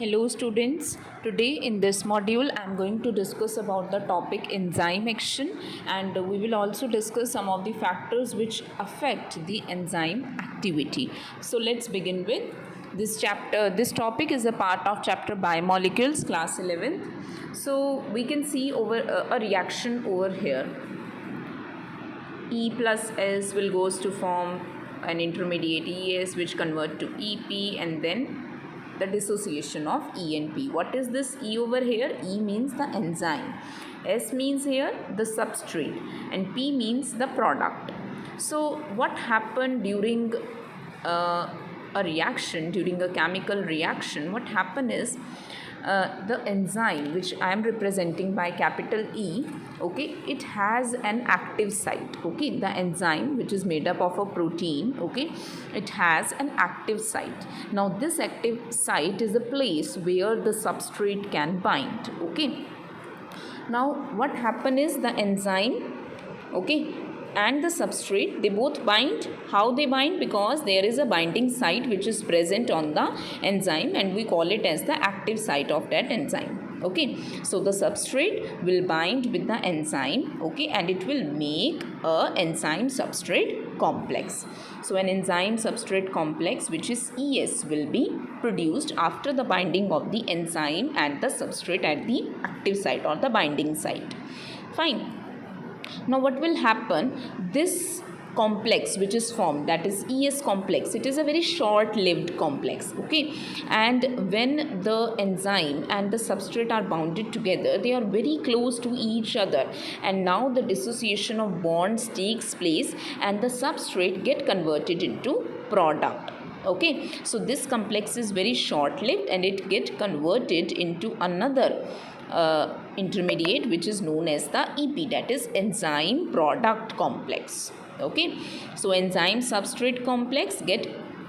Hello students, today in this module I am going to discuss about the topic enzyme action, and we will also discuss some of the factors which affect the enzyme activity. So let's begin with this chapter. This topic is a part of chapter biomolecules, class 11th. So we can see over a reaction over here. E plus S will goes to form an intermediate ES which convert to EP, and then the dissociation of E and P. What is this E over here? E means the enzyme, S means here the substrate, and P means the product. So what happened during a reaction, during a chemical reaction? What happened is the enzyme, which I am representing by capital E, okay, it has an active site. Okay, the enzyme, which is made up of a protein, okay, it has an active site. Now this active site is a place where the substrate can bind. Okay, now what happen is the enzyme, okay, and the substrate, they both bind. How they bind? Because there is a binding site which is present on the enzyme, and we call it as the active site of that enzyme. Okay, so the substrate will bind with the enzyme, okay, and it will make a enzyme substrate complex. So an enzyme substrate complex, which is ES, will be produced after the binding of the enzyme and the substrate at the active site or the binding site. Fine. Now what will happen, this complex which is formed, that is ES complex, it is a very short lived complex, okay, and when the enzyme and the substrate are bounded together, they are very close to each other, and now the dissociation of bonds takes place and the substrate get converted into product. Okay, so this complex is very short lived and it get converted into another intermediate which is known as the EP, that is enzyme product complex. Okay, so enzyme substrate complex get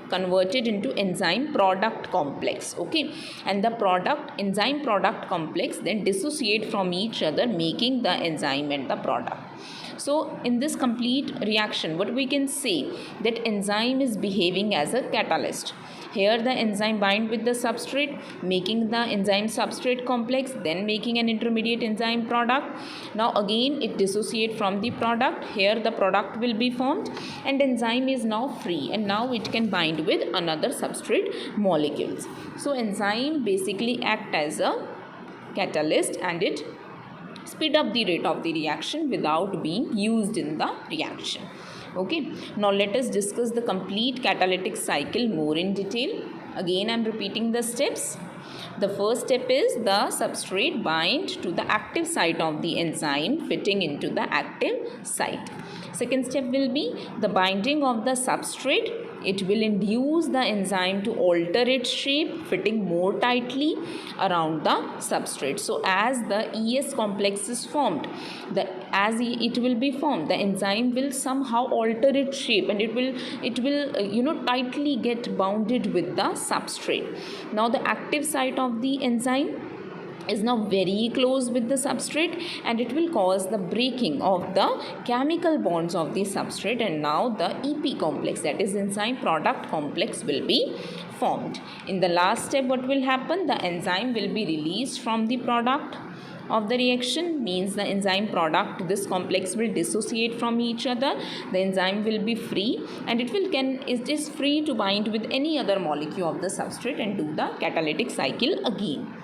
converted into enzyme product complex. Okay, and the product enzyme product complex then dissociate from each other, making the enzyme and the product. So in this complete reaction, what we can say, that enzyme is behaving as a catalyst. Here the enzyme bind with the substrate, making the enzyme substrate complex, then making an intermediate enzyme product. Now again it dissociate from the product. Here the product will be formed and enzyme is now free, and now it can bind with another substrate molecules. So enzyme basically act as a catalyst and it speed up the rate of the reaction without being used in the reaction. Okay, now let us discuss the complete catalytic cycle more in detail. Again, I am repeating the steps. The first step is the substrate bind to the active site of the enzyme, fitting into the active site. Second step will be the binding of the substrate. It will induce the enzyme to alter its shape, fitting more tightly around the substrate. So as the ES complex is formed, it will be formed, the enzyme will somehow alter its shape and it will tightly get bounded with the substrate. Now the active site of the enzyme is now very close with the substrate, and it will cause the breaking of the chemical bonds of the substrate, and now the EP complex, that is enzyme product complex, will be formed. In the last step, what will happen, the enzyme will be released from the product of the reaction, means the enzyme product, this complex will dissociate from each other. The enzyme will be free and it is free to bind with any other molecule of the substrate and do the catalytic cycle again.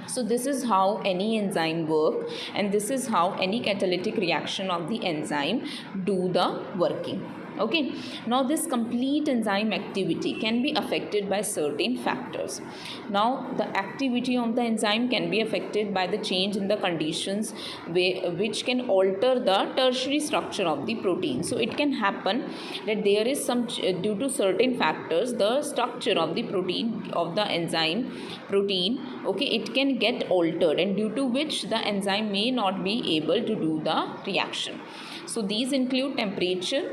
So this is how any enzyme work, and this is how any catalytic reaction of the enzyme do the working. Okay, now this complete enzyme activity can be affected by certain factors. Now the activity of the enzyme can be affected by the change in the conditions which can alter the tertiary structure of the protein. So it can happen that there is some, due to certain factors, the structure of the protein, of the enzyme protein, okay, it can get altered, and due to which the enzyme may not be able to do the reaction. So these include temperature,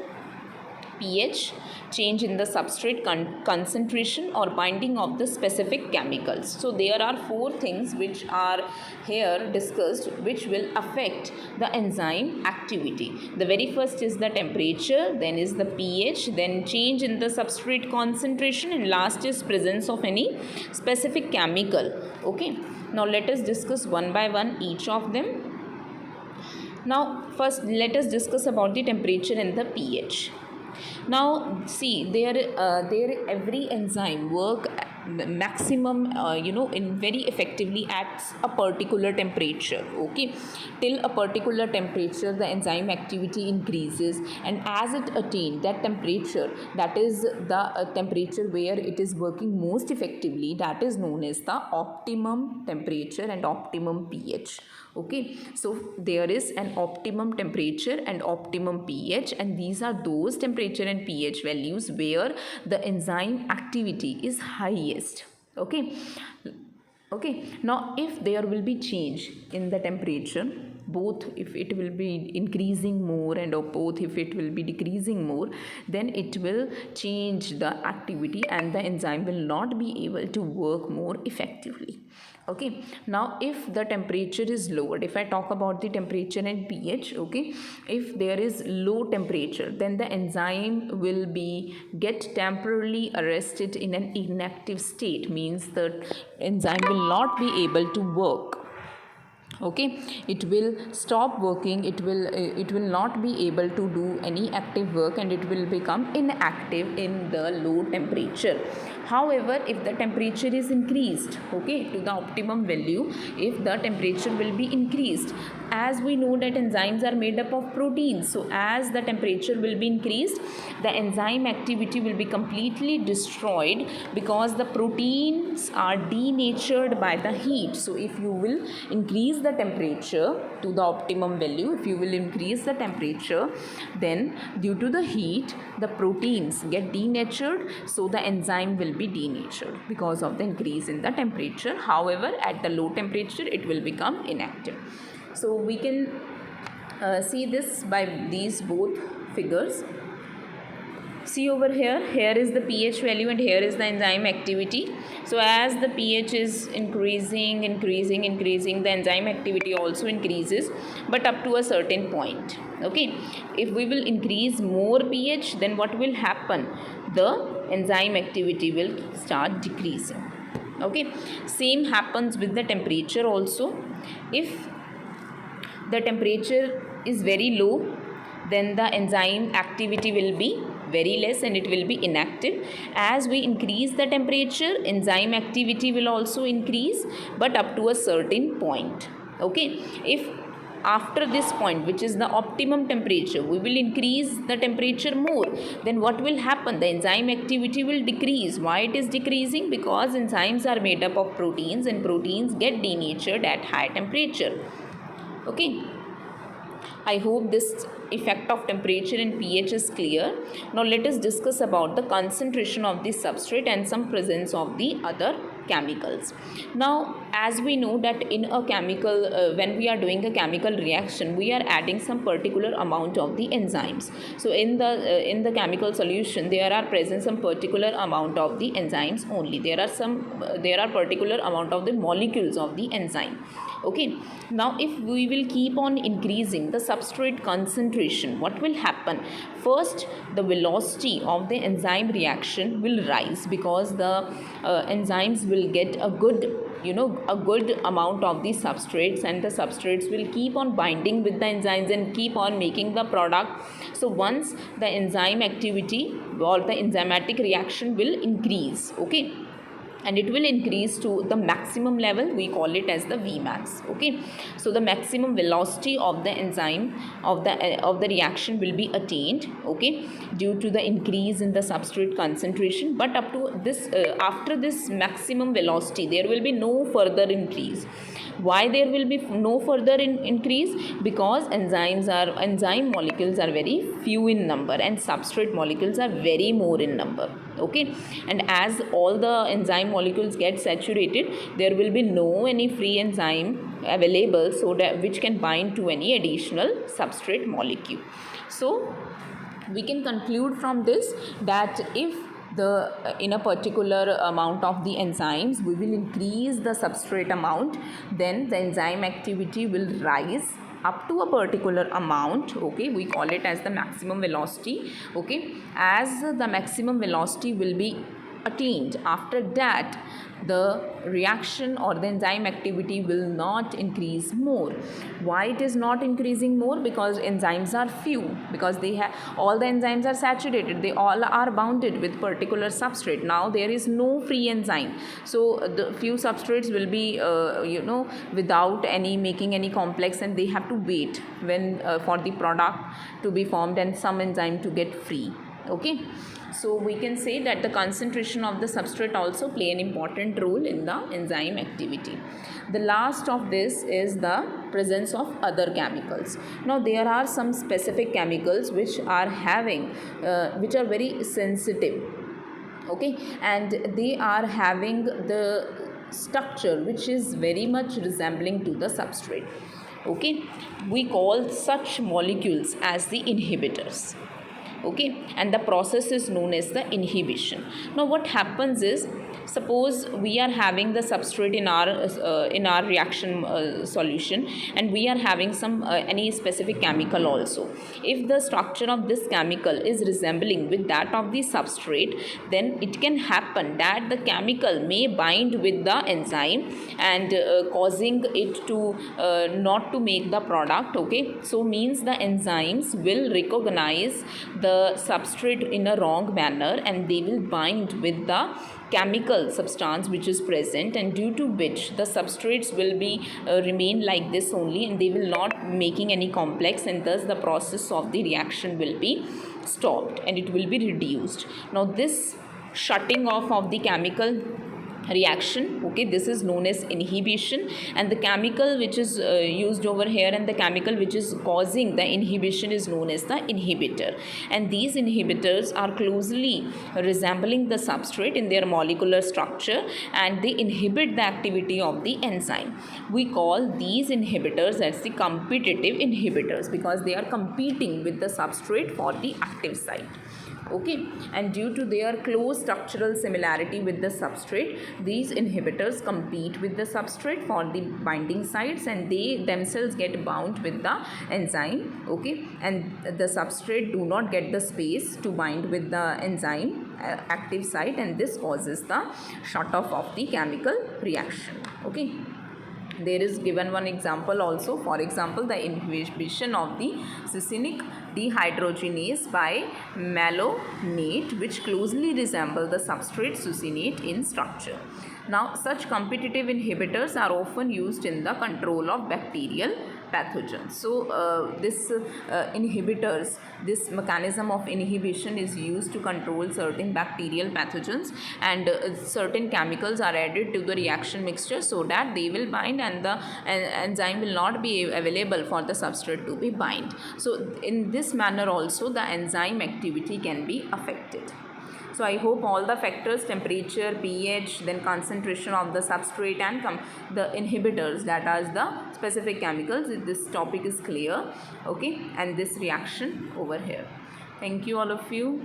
pH, change in the substrate concentration or binding of the specific chemicals. So there are four things which are here discussed which will affect the enzyme activity. The very first is the temperature, then is the pH, then change in the substrate concentration, and last is presence of any specific chemical. Okay, now let us discuss one by one each of them. Now first let us discuss about the temperature and the pH. Now see, there every enzyme work maximum in very effectively at a particular temperature. Okay, till a particular temperature the enzyme activity increases, and as it attain that temperature, that is the temperature where it is working most effectively, that is known as the optimum temperature and optimum pH. Okay, so there is an optimum temperature and optimum pH, and these are those temperature and pH values where the enzyme activity is highest. Okay, now if there will be change in the temperature, both if it will be increasing more and both if it will be decreasing more, then it will change the activity and the enzyme will not be able to work more effectively. Okay, now if the temperature is lowered, if I talk about the temperature and pH, okay, if there is low temperature, then the enzyme will be get temporarily arrested in an inactive state, means the enzyme will not be able to work. Okay, it will stop working, it will not be able to do any active work, and it will become inactive in the low temperature. However, if the temperature is increased, okay, to the optimum value, if the temperature will be increased, as we know that enzymes are made up of proteins, so as the temperature will be increased, the enzyme activity will be completely destroyed because the proteins are denatured by the heat. So if you will increase the temperature to the optimum value, if you will increase the temperature, then due to the heat the proteins get denatured, so the enzyme will be denatured because of the increase in the temperature. However, at the low temperature it will become inactive. So we can see this by these both figures. See over here, here is the pH value and here is the enzyme activity. So as the pH is increasing, the enzyme activity also increases, but up to a certain point. Okay, if we will increase more pH, then what will happen? The enzyme activity will start decreasing. Okay, same happens with the temperature also. If the temperature is very low, then the enzyme activity will be very less and it will be inactive. As we increase the temperature, enzyme activity will also increase, but up to a certain point. Okay, if after this point, which is the optimum temperature, we will increase the temperature more, then what will happen? The enzyme activity will decrease. Why it is decreasing? Because enzymes are made up of proteins and proteins get denatured at high temperature. Okay, I hope this effect of temperature and pH is clear. Now let us discuss about the concentration of the substrate and some presence of the other chemicals. Now as we know that in a chemical, when we are doing a chemical reaction, we are adding some particular amount of the enzymes. So in the chemical solution there are present some particular amount of the enzymes only. There are particular amount of the molecules of the enzyme. Okay, now if we will keep on increasing the substrate concentration, what will happen? First, the velocity of the enzyme reaction will rise because the enzymes will get a good amount of the substrates, and the substrates will keep on binding with the enzymes and keep on making the product. So once the enzyme activity or the enzymatic reaction will increase, okay, and it will increase to the maximum level, we call it as the Vmax. Okay, so the maximum velocity of the enzyme of the reaction will be attained, okay, due to the increase in the substrate concentration. But up to this after this maximum velocity there will be no further increase. Why there will be no further increase? Because enzyme molecules are very few in number and substrate molecules are very more in number. Okay, and as all the enzyme molecules get saturated, there will be no any free enzyme available, so that which can bind to any additional substrate molecule. So we can conclude from this that if the in a particular amount of the enzymes we will increase the substrate amount, then the enzyme activity will rise up to a particular amount. Okay, we call it as the maximum velocity. Okay, as the maximum velocity will be attained, after that the reaction or the enzyme activity will not increase more. Why it is not increasing more? Because enzymes are few, because they have all the enzymes are saturated, they all are bounded with particular substrate. Now there is no free enzyme, so the few substrates will be without any making any complex, and they have to wait when for the product to be formed and some enzyme to get free. Okay, so we can say that the concentration of the substrate also play an important role in the enzyme activity. The last of this is the presence of other chemicals. Now there are some specific chemicals which are having which are very sensitive. Okay, and they are having the structure which is very much resembling to the substrate. Okay, we call such molecules as the inhibitors. Okay, and the process is known as the inhibition. Now what happens is, suppose we are having the substrate in our reaction solution, and we are having some any specific chemical also. If the structure of this chemical is resembling with that of the substrate, then it can happen that the chemical may bind with the enzyme and causing it to not to make the product. Okay, so means the enzymes will recognize the substrate in a wrong manner, and they will bind with the chemical substance which is present, and due to which the substrates will be remain like this only, and they will not making any complex, and thus the process of the reaction will be stopped and it will be reduced. Now this shutting off of the chemical reaction, okay, this is known as inhibition, and the chemical which is used over here and the chemical which is causing the inhibition is known as the inhibitor. And these inhibitors are closely resembling the substrate in their molecular structure, and they inhibit the activity of the enzyme. We call these inhibitors as the competitive inhibitors, because they are competing with the substrate for the active site. Okay, and due to their close structural similarity with the substrate, these inhibitors compete with the substrate for the binding sites, and they themselves get bound with the enzyme. Okay, and the substrate do not get the space to bind with the enzyme active site, and this causes the shut off of the chemical reaction. Okay, there is given one example also. For example, the inhibition of the succinic dehydrogenase by malonate, which closely resemble the substrate succinate in structure. Now such competitive inhibitors are often used in the control of bacterial pathogens. So this inhibitors, this mechanism of inhibition is used to control certain bacterial pathogens, and certain chemicals are added to the reaction mixture so that they will bind, and the enzyme will not be available for the substrate to be bind. So in this manner also the enzyme activity can be affected. So I hope all the factors, temperature, pH, then concentration of the substrate, and the inhibitors, that are the specific chemicals, this topic is clear. Okay, and this reaction over here. Thank you all of you.